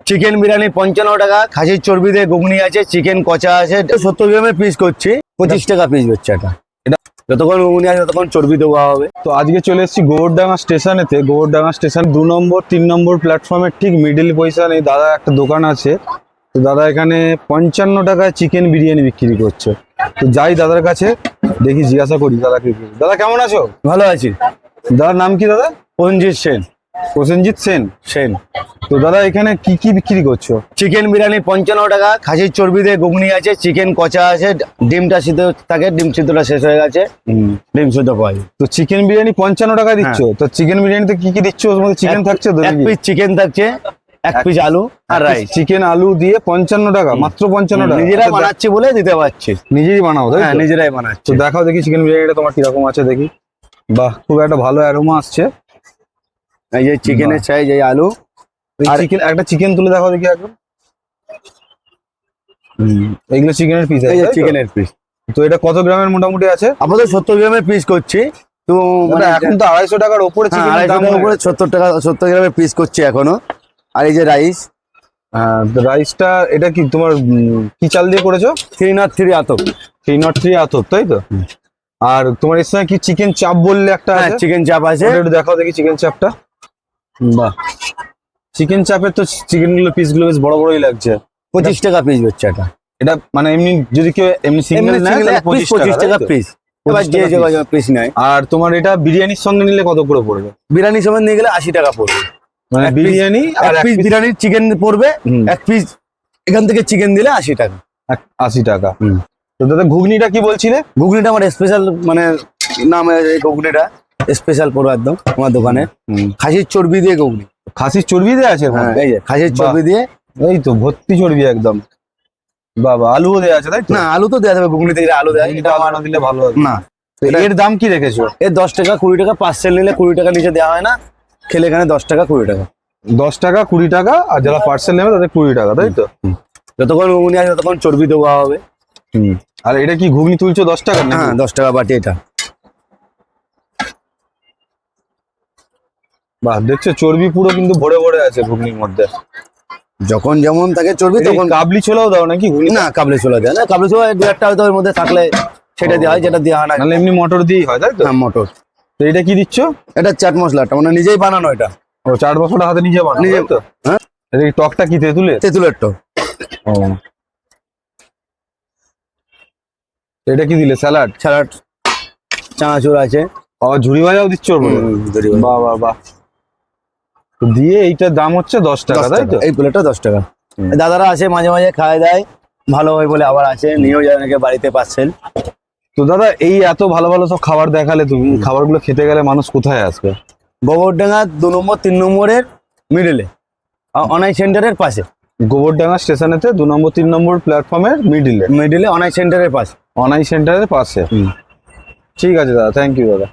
Chicken biryani 55 টাকা, খাসির চর্বি দিয়ে ঘুগনি আছে, চিকেন কচা আছে, 70 গ্রামের পিস করছি, 25 টাকা পিস হচ্ছে এটা। যতক্ষণ ঘুগনি আছে ততক্ষণ চর্বি দেওয়া হবে। তো আজকে চলে এসেছি গোবরডাঙ্গা স্টেশনেতে। গোবরডাঙ্গা স্টেশন 2 নম্বর 3 নম্বর প্ল্যাটফর্মের ঠিক মিডিল পজিশনে এই দাদা একটা দোকান আছে। তো দাদা এখানে 55 টাকায় চিকেন বিরিয়ানি বিক্রি করছে। তো যাই দাদার কাছে, দেখি জিজ্ঞাসা করি দাদা কি। দাদা কেমন আছো? ভালো আছি। দাদার নাম কি দাদা? প্রসেনজিৎ সেন। প্রসেনজিৎ সেন। সেন। তো দাদা এখানে কি কি বিক্রি করছো? চিকেন বিরিয়ানি 55 টাকা, খাসির চর্বি দিয়ে ঘুগনি আছে, চিকেন কচা আছে, ডিমটা সিদ্ধ থাকে, ডিম সিদ্ধটা শেষ হয়ে গেছে, ডিম সিদ্ধ পাওয়া যায়। তো চিকেন বিরিয়ানি 55 টাকা দিচ্ছ। তো চিকেন বিরিয়ানিতে কি কি দিচ্ছ? ওর মধ্যে চিকেন থাকছে তো? এক পিস চিকেন থাকছে, এক পিস আলু আর রাইস। চিকেন আলু দিয়ে 55 টাকা, মাত্র 55 টাকা। নিজেরাই বানাচ্ছি বলে দিতে পারছি। নিজেই বানাও তাই? হ্যাঁ, নিজেরাই বানাচ্ছি। তো দেখাও দেখি চিকেন বিরিয়ানিটা তোমার কিরকম আছে দেখি। বাহ, খুব একটা ভালো অ্যারোমা আসছে। এই যে চিকেনের সাইজ, এই আলু আর চিকেন, একটা চিকেন তুলে দেখাও দেখি একদম। এইগুলো চিকেনের পিস। এই যে চিকেনের পিস। তো এটা কত গ্রামের মোটামুটি আছে? আমাদের 70 গ্রামের পিস করছি। তো এখন তো 250 টাকার উপরে চিকেন, 250 টাকার উপরে 70 টাকা 70 গ্রামের পিস করছি এখনো। আর এই যে রাইস। রাইসটা এটা কি তোমার কি চাল দিয়ে করেছো? 303 আতপ। 303 আতপ, তাই তো? আর তোমার এর সঙ্গে কি চিকেন চাপ বললে একটা আছে? চিকেন চাপ আছে। একটু দেখাও দেখি চিকেন চাপটা। বাহ, চিকেন চাপের তো চিকেন গুলো পিস গুলো বেশ বড় বড়ই লাগছে। 25 টাকা পিস হচ্ছে এটা। এটা মানে এমনি যদি কেউ এমনি সিঙ্গেল নেয় তাহলে 25 টাকা পিস। এবার যে যে পিস নেয়। আর তোমার এটা বিরিয়ানির সঙ্গে নিলে কত করে পড়বে? বিরিয়ানির সঙ্গে নিয়ে গেলে 80 টাকা পড়বে। মানে বিরিয়ানি আর এক পিস বিরিয়ানির চিকেন পড়বে, এক পিস এখান থেকে চিকেন দিলে 80 টাকা। 80 টাকা। তো দাদা ঘুগনিটা কি বলছিলে? ঘুগনিটা আমার স্পেশাল, মানে নাম এই ঘুগনিটা স্পেশাল পুরো একদম আমার দোকানে। খাসির চর্বি দিয়ে ঘুগনি। খাসির চর্বি দিয়ে আছে? হ্যাঁ, এই যে খাসির চর্বি দিয়ে। এই তো ভর্তি চর্বি একদম। বাবা, আলুও দেওয়া আছে তাই তো? না, আলু তো দেওয়া যাবে, ঘুগনিতে আলু দেওয়া এটা আলু না দিলে ভালো হবে না। এর দাম কি রেখেছো? এর 10 টাকা 20 টাকা, পার্সেল নিলে 20 টাকা নিচে দেওয়া হয় না। খেলে এখানে 10 টাকা 20 টাকা। 10 টাকা 20 টাকা, আর যারা পার্সেল নেবে তাদের 20 টাকা, তাই তো? যতক্ষণ ঘুগনি আছে ততক্ষণ চর্বি দেওয়া হবে। আর এটা কি ঘুগনি তুলছো 10 টাকা? হ্যাঁ, 10 টাকা বাটি এটা। বাহ, দেখছো চর্বি পুরো কিন্তু ভরে ভরে আছে ঘুগনির মধ্যে। যখন যেমন থাকে চর্বি তখন। কাবলি ছোলাও দাও নাকি ঘুগনি? না, কাবলি ছোলা দেয় না। কাবলি ছোলা 2-1টা হয়তো ওর মধ্যে থাকলে সেটা দেওয়া হয়, যেটা দেওয়া হয় না। নাহলে এমনি মটর দিয়েই হয় তাই তো? হ্যাঁ, মটর। তো এটা কি দিচ্ছ? এটা চাট মশলাটা, মানে নিজেই বানানো এটা। ও, চাট মশলাটা হাতে নিজে বানানো নিজে তো? হ্যাঁ। এটা কি টকটা কি তেঁতুলের? তেঁতুলের টক। ও, এটা কি দিলে? স্যালাড। স্যালাড, চানাচুর আছে। আবার ঝুড়ি ভাজাও দিচ্ছ ওর মধ্যে? বাহ বাহ বাহ। তো দিয়ে এইটার দাম হচ্ছে 10 টাকা, তাই তো? এই প্লেটটা 10 টাকা। দাদারা আছে মাঝে মাঝে খায় দেয়, ভালো হয় বলে আবার আছে, নিয়েও যায় অনেকে বাড়িতে পার্সেল। তো দাদা এই এত ভালো ভালো সব খাবার দেখালে, তুমি খাবারগুলো খেতে গেলে মানুষ কোথায় আসবে? গোবরডাঙ্গা 2 নম্বর 3 নম্বরের মিডলে, অনাই সেন্টারের পাশে। গোবরডাঙ্গা স্টেশনেতে 2 নম্বর 3 নম্বর প্ল্যাটফর্মের মিডিলে অনাই সেন্টারের পাশে। অনাই সেন্টারের পাশে। ঠিক আছে দাদা, থ্যাংক ইউ দাদা।